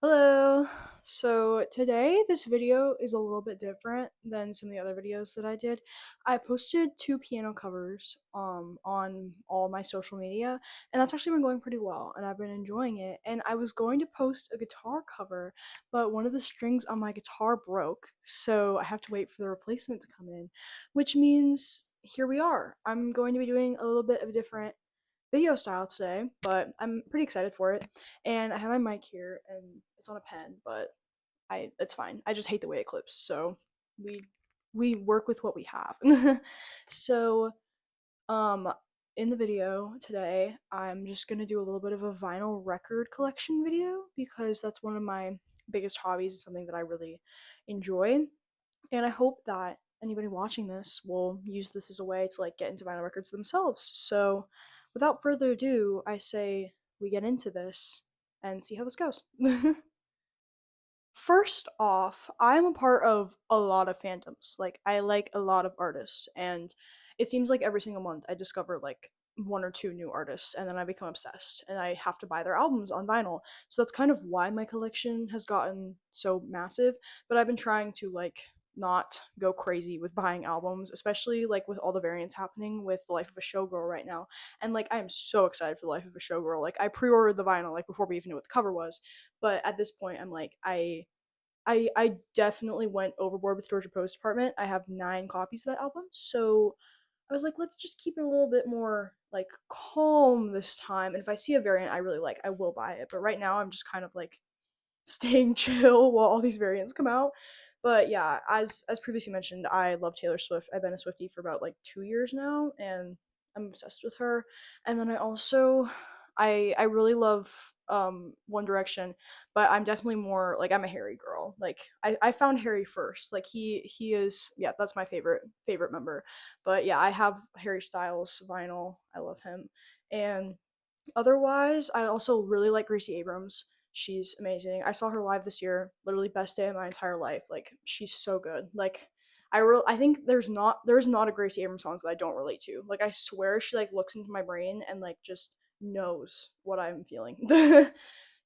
Hello. So today this video is a little bit different than some of the other videos that I did. I posted two piano covers on all my social media, and that's actually been going pretty well and I've been enjoying it. And I was going to post a guitar cover, but one of the strings on my guitar broke, so I have to wait for the replacement to come in, which means here we are. I'm going to be doing a little bit of a different video style today, but I'm pretty excited for it. And I have my mic here and it's on a pen, but it's fine. I just hate the way it clips. So we we work with what we have. so um in the video today, I'm just going to do a little bit of a vinyl record collection video because that's one of my biggest hobbies and something that I really enjoy. And I hope that anybody watching this will use this as a way to like get into vinyl records themselves. So, without further ado, I say we get into this and see how this goes. First off, I'm a part of a lot of fandoms. Like, I like a lot of artists, and it seems like every single month I discover like one or two new artists, and then I become obsessed, and I have to buy their albums on vinyl. So that's kind of why my collection has gotten so massive. But I've been trying to like not go crazy with buying albums, especially like with all the variants happening with The Life of a Showgirl right now. And like I am so excited for The Life of a Showgirl. Like I pre-ordered the vinyl like before we even knew what the cover was. But at this point I'm like I definitely went overboard with Georgia Post Department. I have 9 copies of that album, so I was like, let's just keep it a little bit more like calm this time. And if I see a variant I really like, I will buy it. But right now, I'm just kind of like staying chill while all these variants come out. But yeah, as previously mentioned, I love Taylor Swift. I've been a Swiftie for about like 2 years now, and I'm obsessed with her. And then I really love One Direction, but I'm definitely more like I'm a Harry girl. Like I found Harry first. Like he is, yeah, that's my favorite member. But yeah, I have Harry Styles vinyl. I love him. And otherwise, I also really like Gracie Abrams. She's amazing. I saw her live this year. Literally best day of my entire life. Like she's so good. Like I think there's not a Gracie Abrams song that I don't relate to. Like I swear she like looks into my brain and like just knows what I'm feeling.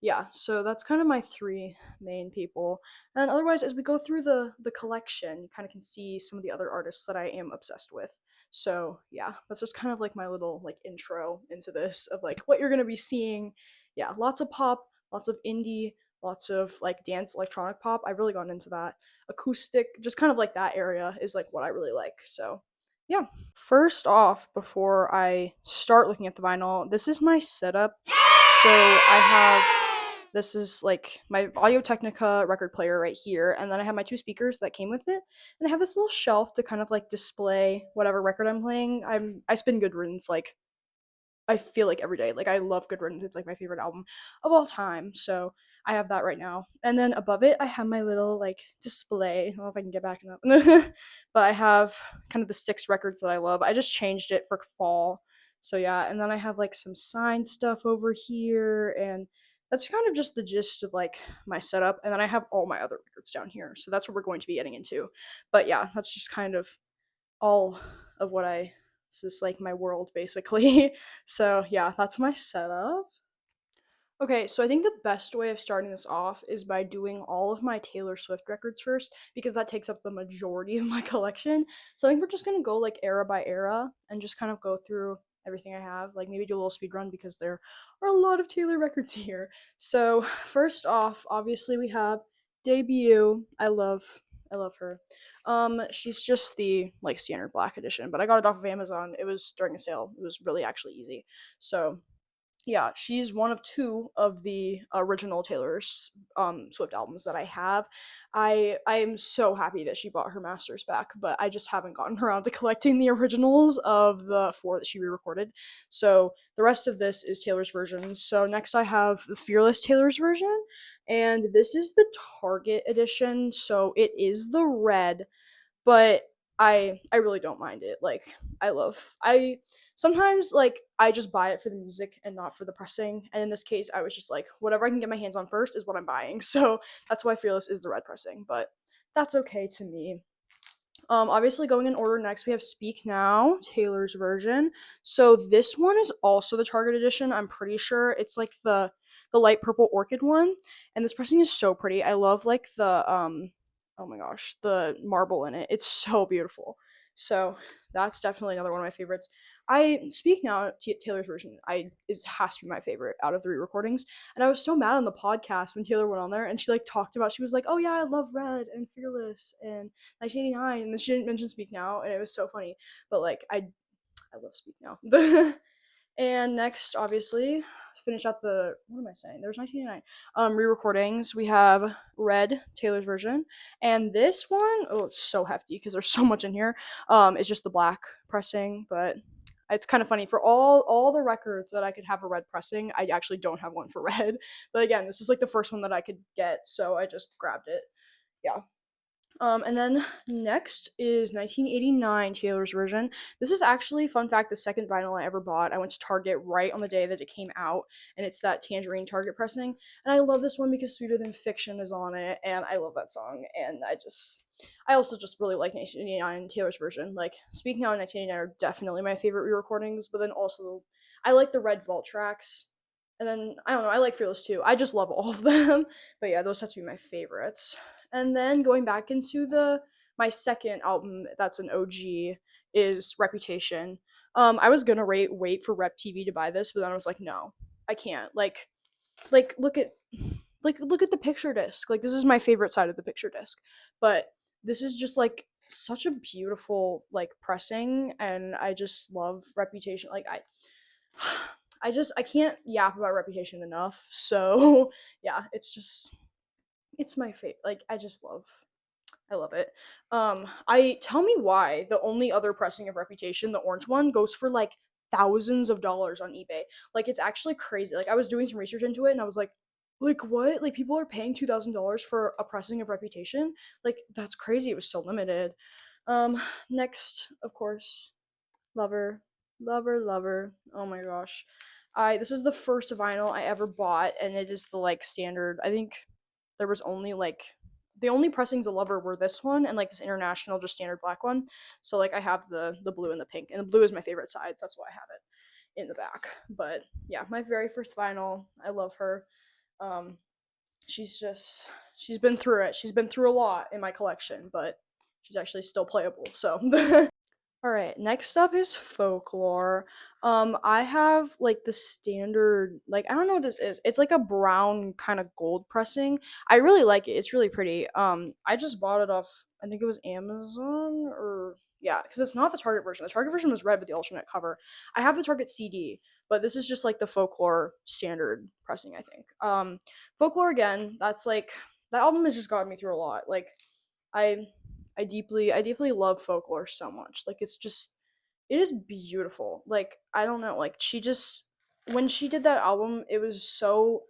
Yeah, so that's kind of my three main people. And otherwise, as we go through the collection, you kind of can see some of the other artists that I am obsessed with. So yeah, that's just kind of like my little like intro into this of like what you're gonna be seeing. Yeah, lots of pop, lots of indie, lots of like dance electronic pop. I've really gotten into that. Acoustic, just kind of like that area is like what I really like. So yeah. First off, before I start looking at the vinyl, this is my setup. So I have this is like my Audio Technica record player right here, and then I have my two speakers that came with it, and I have this little shelf to kind of like display whatever record I'm playing. I spin Good Riddance like I feel like every day. Like I love Good Riddance. It's like my favorite album of all time. So I have that right now. And then above it I have my little like display. I don't know if I can get back up. But I have kind of the 6 records that I love. I just changed it for fall. So yeah, and then I have like some signed stuff over here, and that's kind of just the gist of like my setup. And then I have all my other records down here. So that's what we're going to be getting into. But yeah, that's just kind of all of what I this is like my world basically. So yeah, that's my setup. Okay, so I think the best way of starting this off is by doing all of my Taylor Swift records first because that takes up the majority of my collection. So I think we're just gonna go like era by era and just kind of go through everything I have. Like maybe do a little speed run because there are a lot of Taylor records here. So first off, obviously we have debut. I love her. She's just the like standard black edition, but I got it off of Amazon. It was during a sale. It was really actually easy. So yeah, she's one of two of the original Taylor's Swift albums that I have. I am so happy that she bought her masters back, but I just haven't gotten around to collecting the originals of the 4 that she re-recorded. So the rest of this is Taylor's version. So next I have the Fearless Taylor's version, and this is the Target edition. So it is the red, but I really don't mind it. Like I sometimes like I just buy it for the music and not for the pressing. And in this case, I was just like whatever I can get my hands on first is what I'm buying. So that's why Fearless is the red pressing, but that's okay to me. Obviously going in order next we have Speak Now, Taylor's version. So this one is also the Target edition. I'm pretty sure it's like the the light purple orchid one, and this pressing is so pretty. I love like the oh my gosh, the marble in it. It's so beautiful. So that's definitely another one of my favorites. I speak now. Taylor's version I is has to be my favorite out of the re-recordings, and I was so mad on the podcast when Taylor went on there and she like talked about, she was like, oh yeah, I love Red and Fearless and 1989, and then she didn't mention Speak Now, and it was so funny. But like I love Speak Now. And next, obviously, finish out the, what am I saying? There's 1989 re-recordings. We have Red, Taylor's version, and this one, oh, it's so hefty because there's so much in here. It's just the black pressing, but it's kind of funny. For all the records that I could have a red pressing, I actually don't have one for red. But again, this is like the first one that I could get, so I just grabbed it. Yeah. And then next is 1989 Taylor's version. This is actually, fun fact, the second vinyl I ever bought. I went to Target right on the day that it came out, and it's that Tangerine Target pressing. And I love this one because Sweeter Than Fiction is on it, and I love that song. And I also just really like 1989 Taylor's version. Like, Speaking Now and 1989 are definitely my favorite re-recordings, but then also, I like the Red Vault tracks. And then, I don't know, I like Fearless too. I just love all of them. But yeah, those have to be my favorites. And then going back into the my second album that's an OG is Reputation. I was gonna wait for Rep TV to buy this, but then I was like, no, I can't. Like look at the picture disc. Like, this is my favorite side of the picture disc, but this is just like such a beautiful like pressing, and I just love Reputation. Like I can't yap about Reputation enough. So yeah, it's my favorite. Like, I love it. I tell me why the only other pressing of Reputation, the orange one, goes for like thousands of dollars on eBay. Like, it's actually crazy. Like, I was doing some research into it and I was like what? Like, people are paying $2,000 for a pressing of Reputation? Like, that's crazy. It was so limited. Next, of course, Lover, Lover. Oh my gosh. I This is the first vinyl I ever bought, and it is the like standard. I think there was only like the only pressings of Lover were this one and like this international just standard black one. So like I have the blue and the pink, and the blue is my favorite side, so that's why I have it in the back. But yeah, my very first vinyl. I love her. Um, she's been through it. She's been through a lot in my collection, but she's actually still playable. So all right, next up is Folklore. I have like the standard, like, I don't know what this is. It's like a brown kind of gold pressing. I really like it. It's really pretty. I just bought it off, I think it was Amazon, or yeah, because it's not the Target version. The Target version was red with the alternate cover. I have the Target CD, but this is just like the Folklore standard pressing, I think. Folklore again. That's like, that album has just gotten me through a lot. Like, I I deeply love Folklore so much. Like, it's just, it is beautiful. Like, I don't know, like, she just, when she did that album, it's so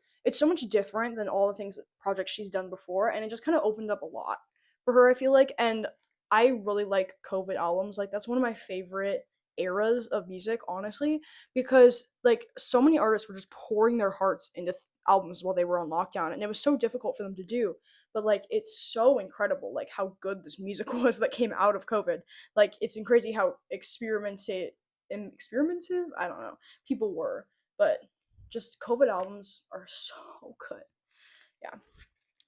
much different than all the things projects she's done before, and it just kind of opened up a lot for her, I feel like. And I really like COVID albums. Like, that's one of my favorite eras of music, honestly, because like so many artists were just pouring their hearts into albums while they were on lockdown, and it was so difficult for them to do. But like, it's so incredible like how good this music was that came out of COVID. Like, it's crazy how experimentative, I don't know, people were. But just COVID albums are so good. Yeah.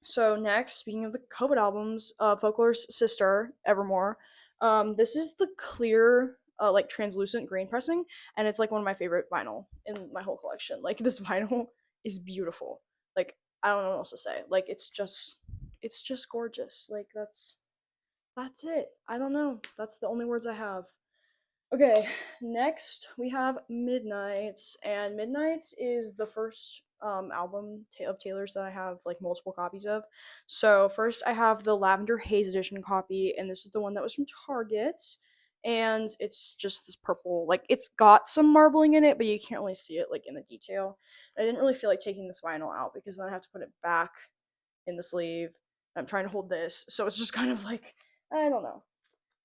So next, speaking of the COVID albums, Folklore's sister, Evermore. This is the clear, like translucent green pressing, and it's like one of my favorite vinyl in my whole collection. Like, this vinyl is beautiful. Like, I don't know what else to say. Like, it's just gorgeous. Like, that's it. I don't know. That's the only words I have. Okay, next we have Midnights, and Midnights is the first album of Taylor's that I have like multiple copies of. So first I have the Lavender Haze edition copy, and this is the one that was from Target, and it's just this purple, like, it's got some marbling in it, but you can't really see it like in the detail. I didn't really feel like taking this vinyl out because then I have to put it back in the sleeve. I'm trying to hold this, so it's just kind of like, I don't know,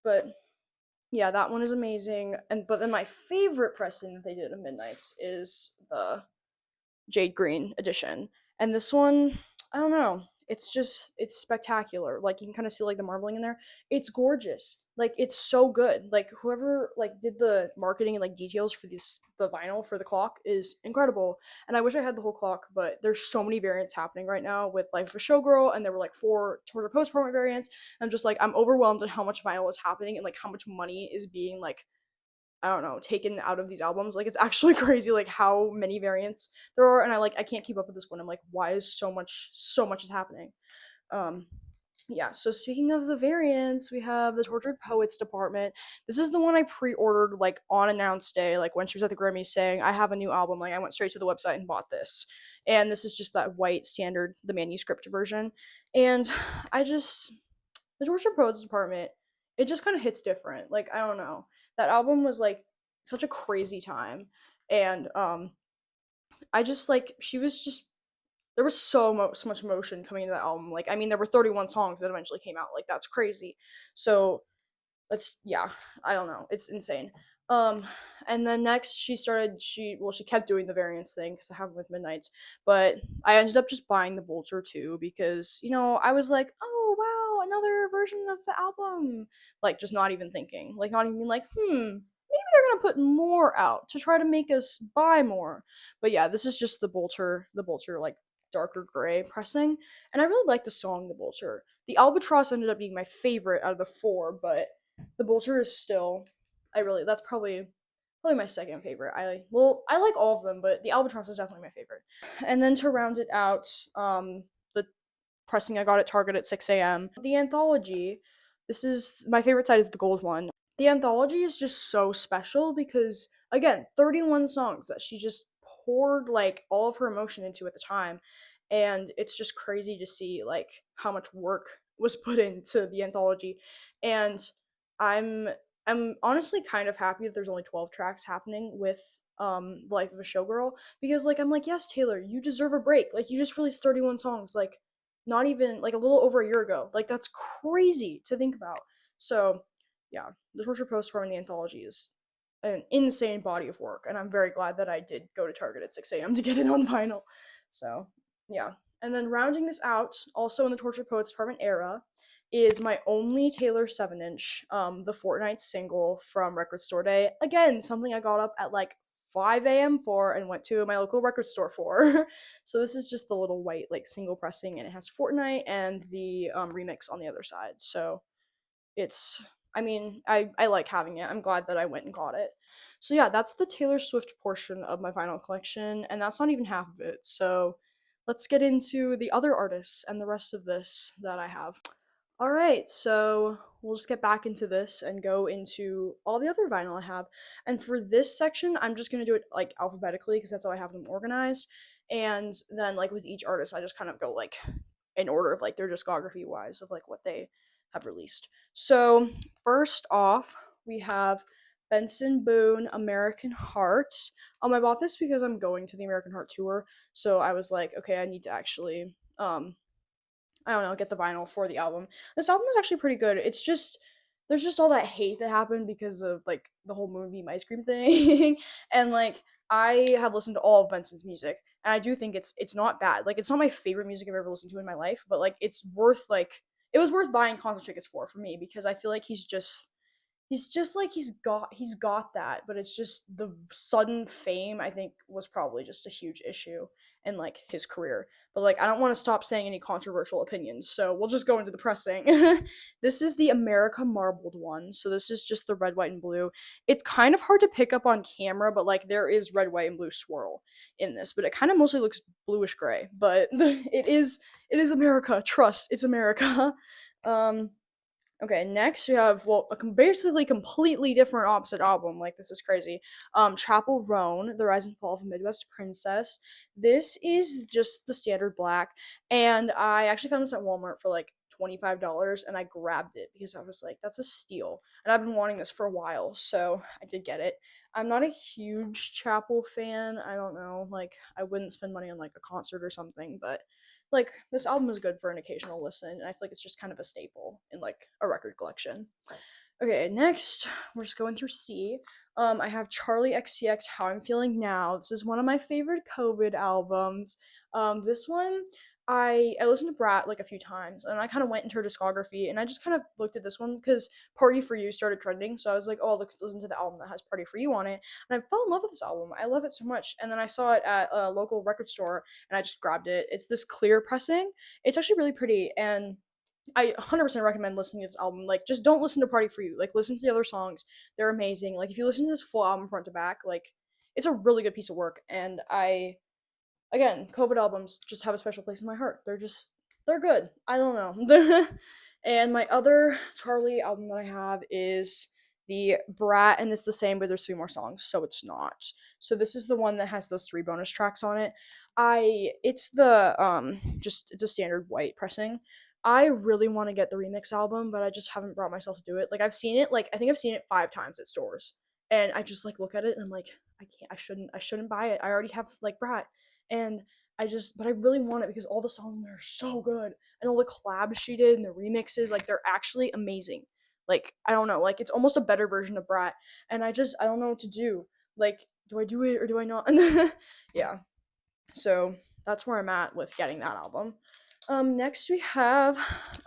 but yeah, that one is amazing. And but then my favorite pressing that they did of Midnight's is the Jade Green edition. And this one, I don't know. it's spectacular. Like you can kind of see like the marbling in there. It's gorgeous. Like it's so good. Like whoever like did the marketing and like details for this the vinyl for the clock is incredible. And I wish I had the whole clock, but there's so many variants happening right now with Life of a Showgirl, and there were like four Torture Post Department variants. I'm just like I'm overwhelmed at how much vinyl is happening and like how much money is being like I don't know, taken out of these albums. Like it's actually crazy like how many variants there are, and I can't keep up with this one. I'm like, why is so much is happening? Um yeah, so speaking of the variants, we have the Tortured Poets Department. This is the one I pre-ordered like on announced day, like when she was at the Grammys saying, I have a new album. Like I went straight to the website and bought this. And this is just that white standard, the manuscript version. And I just the Georgia Poets Department, it just kind of hits different. Like I don't know, that album was like such a crazy time, and I just like she was just there was so much emotion coming into that album. Like I mean, there were 31 songs that eventually came out. Like that's crazy. So that's yeah, I don't know, it's insane. um and then next she kept doing the variants thing because I have them with Midnights, but I ended up just buying the Bolter too because I was like, oh wow, another version of the album, like just not even thinking, like not even like maybe they're gonna put more out to try to make us buy more. But yeah, this is just the Bolter like darker gray pressing, and I really like the song The Bolter. The Albatross ended up being my favorite out of the four, but the Bolter is still I really that's probably my second favorite. I like all of them, but the Albatross is definitely my favorite. And then to round it out, the pressing I got at Target at 6 a.m. The anthology. This is my favorite side is the gold one. The anthology is just so special because again, 31 songs that she just poured like all of her emotion into at the time, and it's just crazy to see like how much work was put into the anthology. And I'm I'm honestly kind of happy that there's only 12 tracks happening with Life of a Showgirl, because like I'm like, yes, Taylor, you deserve a break. Like you just released 31 songs like not even like a little over a year ago. Like that's crazy to think about. So yeah, the Torture Post from the anthology is an insane body of work, and I'm very glad that I did go to Target at 6 a.m. to get it on vinyl. So yeah, and then rounding this out, also in the Torture Poets Department era, is my only Taylor 7-inch, the Fortnite single from Record Store Day. Again, something I got up at like 5 a.m. for and went to my local record store for. So this is just the little white like single pressing, and it has Fortnite and the remix on the other side. So it's I mean, I like having it. I'm glad that I went and got it. So yeah, that's the Taylor Swift portion of my vinyl collection, and that's not even half of it. So let's get into the other artists and the rest of this that I have. All right, so we'll just get back into this and go into all the other vinyl I have. And for this section, I'm just gonna do it like alphabetically because that's how I have them organized. And then like with each artist, I just kind of go like in order of like their discography wise of like what they have released. So first off, we have Benson Boone, American Heart. I bought this because I'm going to the American Heart tour, so I was like, okay, I need to actually I don't know, get the vinyl for the album. This album is actually pretty good. It's just there's just all that hate that happened because of like the whole Moonbeam ice cream thing. And like I have listened to all of Benson's music, and I do think it's not bad. Like it's not my favorite music I've ever listened to in my life, but like it's worth like it was worth buying concert tickets for me because I feel like he's just like he's got that, but it's just the sudden fame I think was probably just a huge issue in like his career. But like I don't want to stop saying any controversial opinions, so we'll just go into the pressing. This is the America marbled one, so this is just the red, white, and blue. It's kind of hard to pick up on camera, but like there is red, white, and blue swirl in this, but it kind of mostly looks bluish gray. But it is America. Trust, it's America. um Okay, next we have basically completely different opposite album. Like this is crazy. Chapel Roan, The Rise and Fall of a Midwest Princess. This is just the standard black, and I actually found this at Walmart for like $25, and I grabbed it because I was like, that's a steal, and I've been wanting this for a while, so I did get it. I'm not a huge Chapel fan. I don't know, like I wouldn't spend money on like a concert or something, but like this album is good for an occasional listen, and I feel like it's just kind of a staple in like a record collection. Okay, next we're just going through C. I have Charlie XCX, How I'm Feeling Now. This is one of my favorite COVID albums. This one I listened to Brat like a few times, and I kind of went into her discography, and I just kind of looked at this one because "Party for You" started trending, so I was like, "Oh, look, listen to the album that has "Party for You" on it," and I fell in love with this album. I love it so much, and then I saw it at a local record store, and I just grabbed it. It's this clear pressing. It's actually really pretty, and I 100% recommend listening to this album. Like, just don't listen to "Party for You." Like, listen to the other songs; they're amazing. Like, if you listen to this full album front to back, like, it's a really good piece of work, and I again, COVID albums just have a special place in my heart. They're good. I don't know. And my other Charlie album that I have is the Brat, and it's the same, but there's three more songs, so it's not. So this is the one that has those three bonus tracks on it. It's the just it's a standard white pressing. I really want to get the remix album, but I just haven't brought myself to do it. Like I've seen it, like I think I've seen it 5 times at stores, and I just like look at it and I'm like, I can't, I shouldn't buy it. I already have like Brat, and but I really want it because all the songs in there are so good, and all the collabs she did and the remixes, like they're actually amazing. Like I don't know, like it's almost a better version of Brat, and I don't know what to do. Like, do I do it or do I not? Yeah, so that's where I'm at with getting that album. Next we have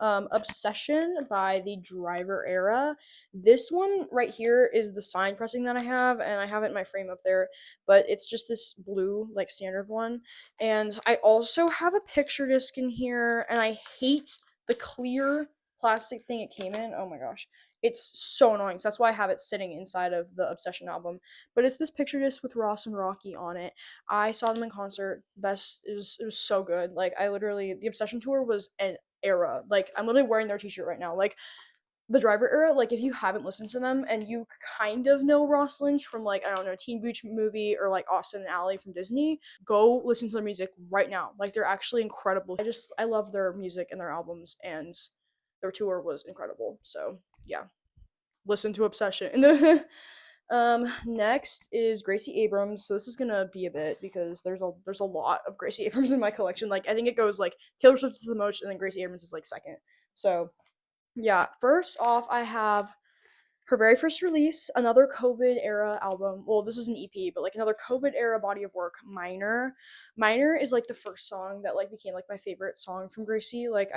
Obsession by the Driver Era. This one right here is the sign pressing that I have, and I have it in my frame up there, but it's just this blue, like standard one. And I also have a picture disc in here, and I hate the clear plastic thing it came in. Oh my gosh. It's so annoying. So that's why I have it sitting inside of the Obsession album. But it's this picture disc with Ross and Rocky on it. I saw them in concert. Best it was so good. Like I literally the Obsession tour was an era. Like I'm literally wearing their t-shirt right now. Like the Driver Era, like if you haven't listened to them and you kind of know Ross Lynch from like I don't know Teen Beach Movie or like Austin and Ally from Disney, go listen to their music right now. Like they're actually incredible. I love their music and their albums, and their tour was incredible. So yeah, listen to Obsession. Next is Gracie Abrams. So this is gonna be a bit because there's a lot of Gracie Abrams in my collection. Like I think it goes like Taylor Swift is the most, and then Gracie Abrams is like second. So yeah, first off, I have her very first release, another COVID era album. Well, this is an EP, but like another COVID era body of work, Minor. Minor is like the first song that like became like my favorite song from Gracie. Like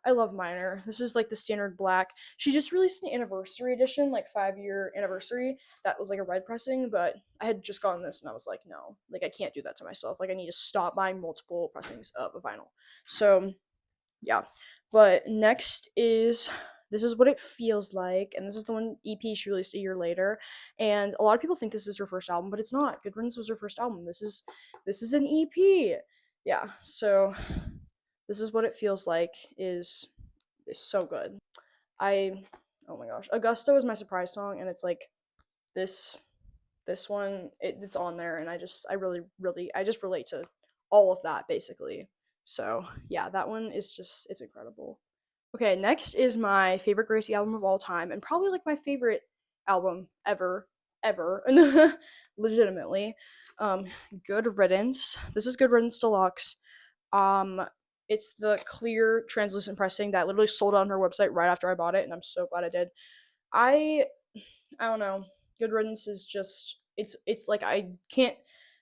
I love Minor. This is like the standard black. She just released an anniversary edition, like 5 year anniversary. That was like a red pressing, but I had just gotten this and I was like, no, like I can't do that to myself. Like I need to stop buying multiple pressings of a vinyl. So yeah. But next is This Is What It Feels Like, and this is the one EP she released a year later. And a lot of people think this is her first album, but it's not. Good Riddance was her first album. This is an EP. Yeah, so This Is What It Feels Like is so good. I Oh my gosh. Augusta was my surprise song, and it's like this it's on there, and I really I just relate to all of that basically. So yeah, that one is just it's incredible. Okay, next is my favorite Gracie album of all time, and probably like my favorite album ever, legitimately. Um, Good Riddance. This is Good Riddance Deluxe. Um, it's the clear translucent pressing that literally sold out on her website right after I bought it, and I'm so glad I did. I I don't know. Good Riddance is just it's like I can't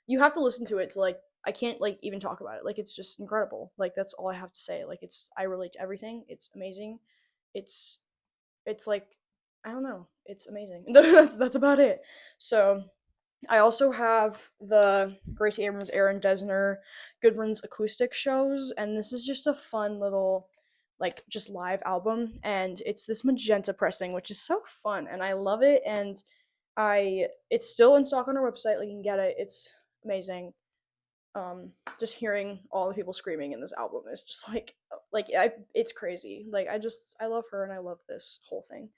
you have to listen to it to like I can't like even talk about it. Like it's just incredible. Like that's all I have to say. Like I relate to everything. It's amazing. It's it's like I don't know. It's amazing. That's about it. So I also have the Gracie Abrams, Aaron Desner, Goodwin's acoustic shows, and this is just a fun little, like, just live album, and it's this magenta pressing, which is so fun, and I love it, and it's still in stock on our website, like, you can get it, it's amazing. Just hearing all the people screaming in this album is just it's crazy. Like, I love her, and I love this whole thing.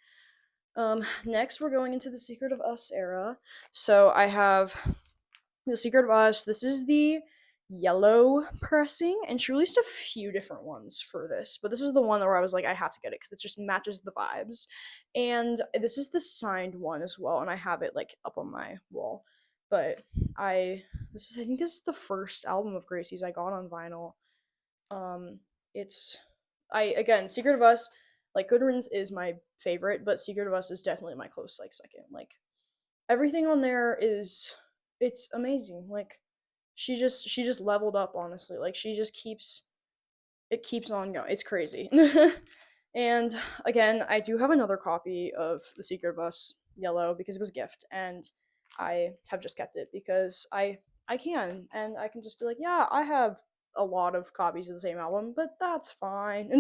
Next we're going into the Secret of Us era. So I have the Secret of Us. This is the yellow pressing, and she released a few different ones for this, but this was the one where I was like, I have to get it because it just matches the vibes. And this is the signed one as well, and I have it like up on my wall. But I think this is the first album of Gracie's I got on vinyl. It's I again Secret of Us, like Good Riddance is my favorite, but Secret of Us is definitely my close like second. Like everything on there it's amazing. Like she just leveled up honestly. Like she just keeps It keeps on going. It's crazy. And again, I do have another copy of The Secret of Us Yellow because it was a gift, and I have just kept it because I can, and I can just be like, yeah, I have a lot of copies of the same album, but that's fine.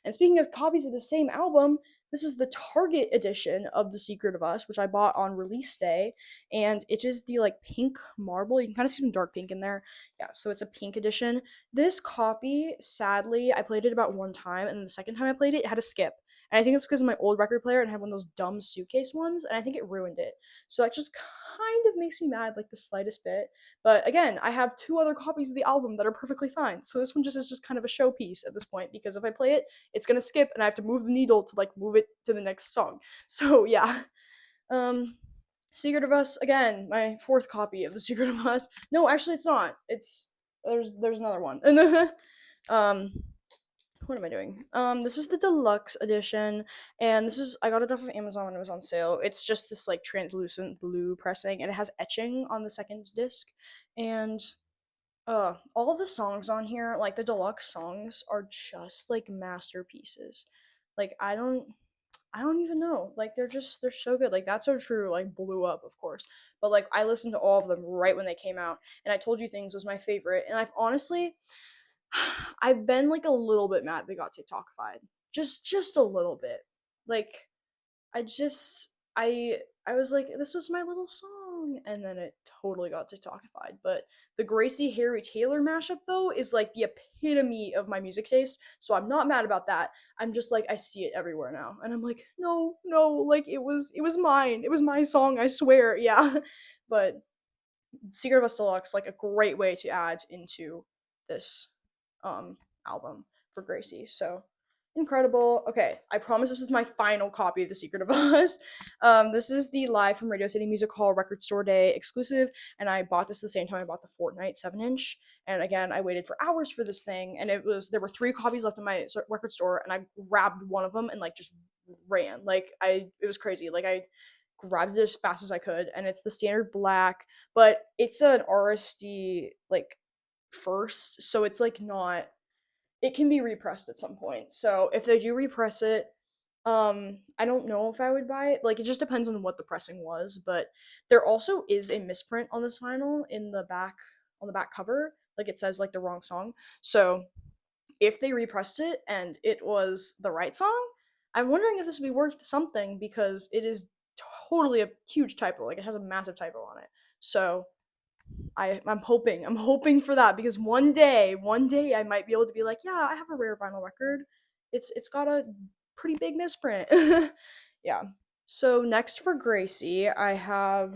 And speaking of copies of the same album, this is the Target edition of The Secret of Us, which I bought on release day, and it is the like pink marble. You can kind of see some dark pink in there. Yeah, so it's a pink edition. This copy, sadly, I played it about one time, and the second time I played it, it had a skip. And I think it's because of my old record player and I had one of those dumb suitcase ones, and I think it ruined it. So that just kind of makes me mad, like the slightest bit. But again, I have two other copies of the album that are perfectly fine. So this one just is just kind of a showpiece at this point because if I play it, it's gonna skip and I have to move the needle to like move it to the next song. So yeah. Um Secret of Us, again, my fourth copy of The Secret of Us. No, actually it's not. It's there's another one. um what am I doing? This is the deluxe edition, and this is I got it off of Amazon when it was on sale. It's just this like translucent blue pressing, and it has etching on the second disc, and all of the songs on here, like the deluxe songs, are just like masterpieces. Like I don't even know. Like they're so good. Like That's So True like blew up, of course. But like I listened to all of them right when they came out, and I Told You Things was my favorite. And I've honestly I've been like a little bit mad they got TikTokified. Just a little bit. Like I just I was like, this was my little song, and then it totally got TikTokified. But the Gracie Harry Taylor mashup though is like the epitome of my music taste, so I'm not mad about that. I'm just like I see it everywhere now, and I'm like, no, no, like it was mine, it was my song, I swear, yeah. But Secret of Us Deluxe, like a great way to add into this um album for Gracie. So incredible. Okay, I promise this is my final copy of The Secret of Us. This is the Live from Radio City Music Hall Record Store Day exclusive, and I bought this the same time I bought the Fortnite 7-inch. And again, I waited for hours for this thing, and there were three copies left in my record store, and I grabbed one of them and like just ran. It was crazy. Like I grabbed it as fast as I could, and it's the standard black, but it's an RSD like first, so it's like not. It can be repressed at some point. So if they do repress it, I don't know if I would buy it. Like it just depends on what the pressing was, but there also is a misprint on this vinyl in the back on the back cover. Like it says like the wrong song. So if they repressed it and it was the right song, I'm wondering if this would be worth something because it is totally a huge typo. Like it has a massive typo on it. So I'm hoping for that because one day I might be able to be like, yeah, I have a rare vinyl record. It's got a pretty big misprint. Yeah. So next for Gracie, I have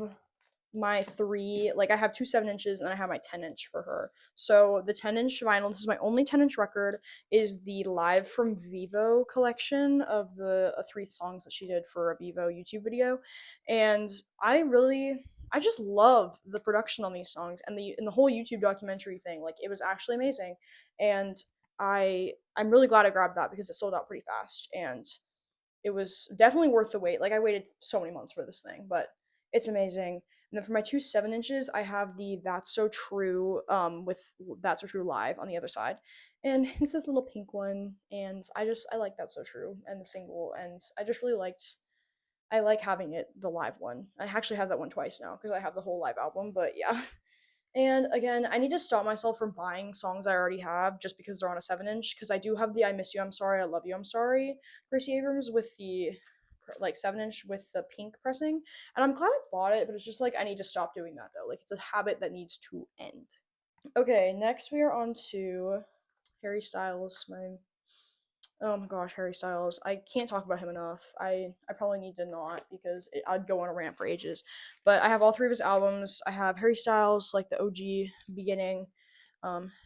my three, like I have two 7 inches and I have my 10-inch for her. So the 10-inch vinyl, this is my only 10-inch record, is the Live from Vivo collection of the three songs that she did for a Vivo YouTube video. And I just love the production on these songs and the whole YouTube documentary thing. Like it was actually amazing. And I'm really glad I grabbed that because it sold out pretty fast and it was definitely worth the wait. Like I waited so many months for this thing, but it's amazing. And then for my two 7 inches, I have the That's So True with That's So True Live on the other side. And it's this little pink one, and I like That's So True and the single, and I just really liked I like having it the live one. I actually have that one twice now because I have the whole live album, but yeah. And again, I need to stop myself from buying songs I already have just because they're on a 7-inch. Because I do have the I Miss You, I'm Sorry, I Love You, I'm Sorry, Gracie Abrams with the like 7-inch with the pink pressing. And I'm glad I bought it, but it's just like I need to stop doing that though. Like it's a habit that needs to end. Okay, next we are on to Harry Styles, my oh my gosh, Harry Styles. I can't talk about him enough. I probably need to not because I'd go on a rant for ages. But I have all three of his albums. I have Harry Styles, like the OG beginning,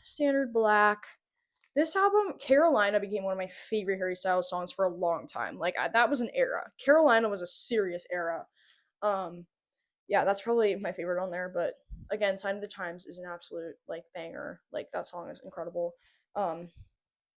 Standard Black. This album, Carolina, became one of my favorite Harry Styles songs for a long time. That was an era. Carolina was a serious era. Um, yeah, that's probably my favorite on there. But again, Sign of the Times is an absolute like banger. Like that song is incredible. Um,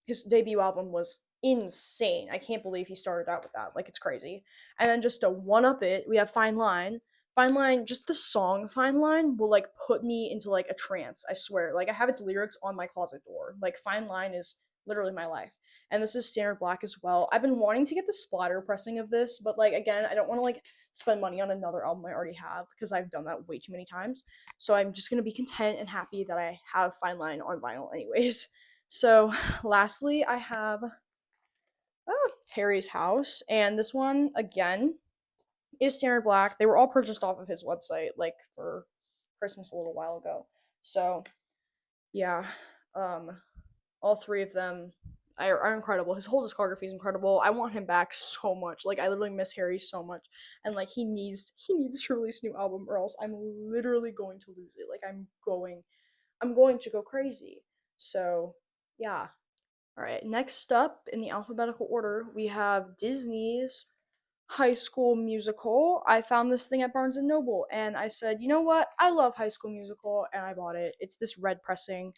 his debut album was insane. I can't believe he started out with that. Like it's crazy. And then just to one up it, we have Fine Line. Fine Line, just the song Fine Line will like put me into like a trance, I swear. Like I have its lyrics on my closet door. Like Fine Line is literally my life. And this is standard black as well. I've been wanting to get the splatter pressing of this, but like again, I don't want to like spend money on another album I already have because I've done that way too many times. So I'm just gonna be content and happy that I have Fine Line on vinyl anyways. So lastly, I have Harry's House, and this one again is standard black. They were all purchased off of his website like for Christmas a little while ago. So yeah, um, all three of them are incredible. His whole discography is incredible. I want him back so much. Like I literally miss Harry so much, and like he needs to release a new album, or else I'm literally going to lose it. Like I'm going to go crazy. So yeah. All right. Next up in the alphabetical order, we have Disney's High School Musical. I found this thing at Barnes and Noble, and I said, you know what? I love High School Musical, and I bought it. It's this red pressing.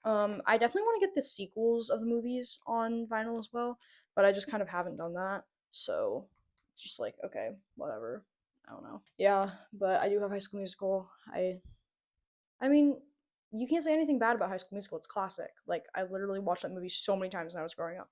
I definitely want to get the sequels of the movies on vinyl as well, but I just kind of haven't done that. So it's just like, okay, whatever. I don't know. Yeah, but I do have High School Musical. I mean, you can't say anything bad about High School Musical. It's classic. Like I literally watched that movie so many times when I was growing up.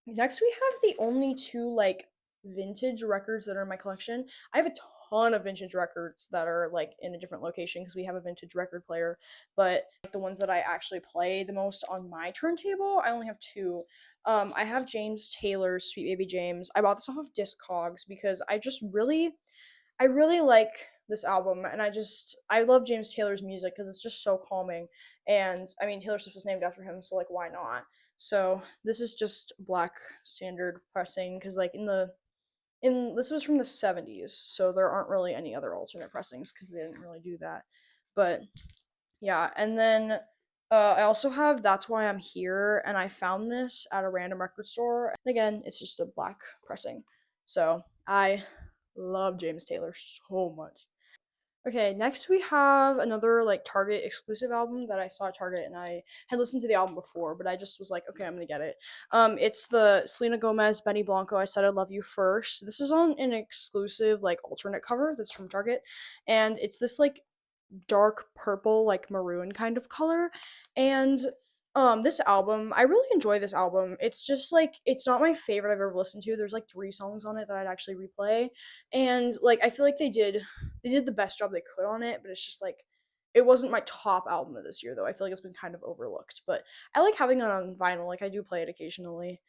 Next, we have the only two like vintage records that are in my collection. I have a ton of vintage records that are like in a different location because we have a vintage record player, but like, the ones that I actually play the most on my turntable, I only have two. I have James Taylor's Sweet Baby James. I bought this off of Discogs because I really like this album, and I love James Taylor's music because it's just so calming. And I mean, Taylor Swift was named after him, so like, why not? So this is just black standard pressing because like in this was from the 70s, so there aren't really any other alternate pressings because they didn't really do that. But yeah, and then I also have That's Why I'm Here, and I found this at a random record store. And again, it's just a black pressing. So I love James Taylor so much. Okay, next we have another like Target exclusive album that I saw at Target, and I had listened to the album before, but I just was like, okay, I'm gonna get it. It's the Selena Gomez, Benny Blanco, I Said I Love You First. This is on an exclusive like alternate cover that's from Target, and it's this like dark purple, like maroon kind of color. And this album, I really enjoy this album. It's just like it's not my favorite I've ever listened to. There's like three songs on it that I'd actually replay. And like I feel like they did the best job they could on it, but it's just like it wasn't my top album of this year though. I feel like it's been kind of overlooked. But I like having it on vinyl, like I do play it occasionally.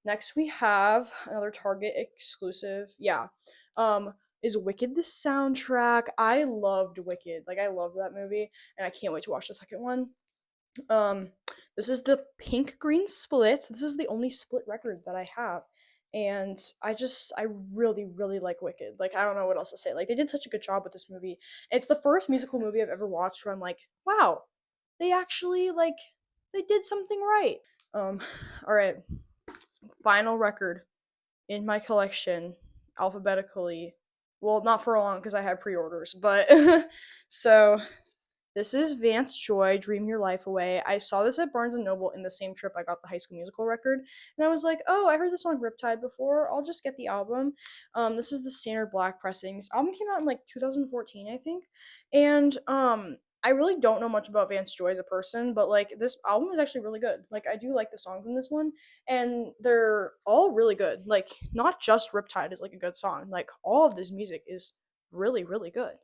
Next we have another Target exclusive. Yeah. Is Wicked the soundtrack? I loved Wicked. Like I loved that movie and I can't wait to watch the second one. Um this is the Pink Green Split. This is the only split record that I have. And I really really like Wicked. Like I don't know what else to say. Like they did such a good job with this movie. It's the first musical movie I've ever watched where I'm like, wow, they actually like they did something right. Um all right, final record in my collection alphabetically. Well, not for long because I had pre-orders, but so this is Vance Joy, Dream Your Life Away. I saw this at Barnes and Noble in the same trip I got the High School Musical record, and I was like, oh, I heard this song Riptide before. I'll just get the album. This is the standard black pressing. This album came out in like 2014, I think, and I really don't know much about Vance Joy as a person, but like this album is actually really good. Like I do like the songs in this one, and they're all really good. Like not just Riptide is like a good song. Like all of this music is really really good.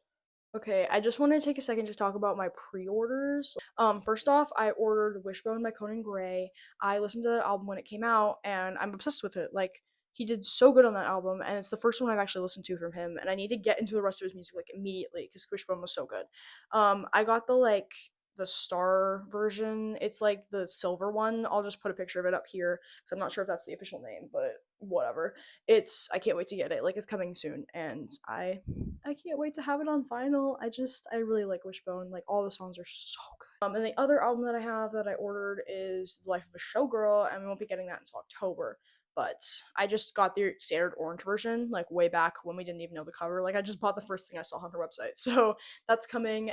Okay, I just want to take a second to talk about my pre-orders. First off, I ordered Wishbone by Conan Gray. I listened to the album when it came out, and I'm obsessed with it. Like, he did so good on that album, and it's the first one I've actually listened to from him. And I need to get into the rest of his music like immediately because Wishbone was so good. I got the star version. It's like the silver one. I'll just put a picture of it up here because I'm not sure if that's the official name, but whatever. I can't wait to get it. Like it's coming soon, and I can't wait to have it on vinyl. I really like Wishbone. Like all the songs are so good. And the other album that I have that I ordered is The Life of a Showgirl, and we won't be getting that until October. But I just got the standard orange version, like way back when we didn't even know the cover. Like I just bought the first thing I saw on her website. So that's coming.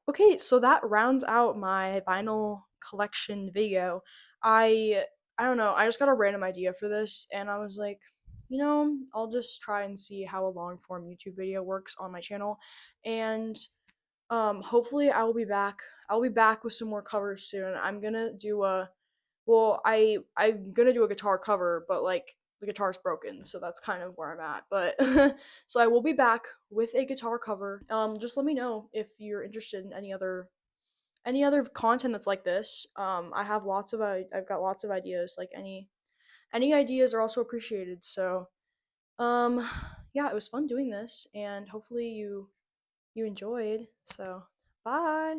Okay, so that rounds out my vinyl collection video. I I don't know, I just got a random idea for this and I was like, I'll just try and see how a long form YouTube video works on my channel. And hopefully I will be back. I'll be back with some more covers soon. I'm gonna do Well, I'm gonna do a guitar cover, but like the guitar's broken, so that's kind of where I'm at. But so I will be back with a guitar cover. Just let me know if you're interested in any other content that's like this. I've got lots of ideas. Like any ideas are also appreciated. So um yeah, it was fun doing this, and hopefully you enjoyed. So bye.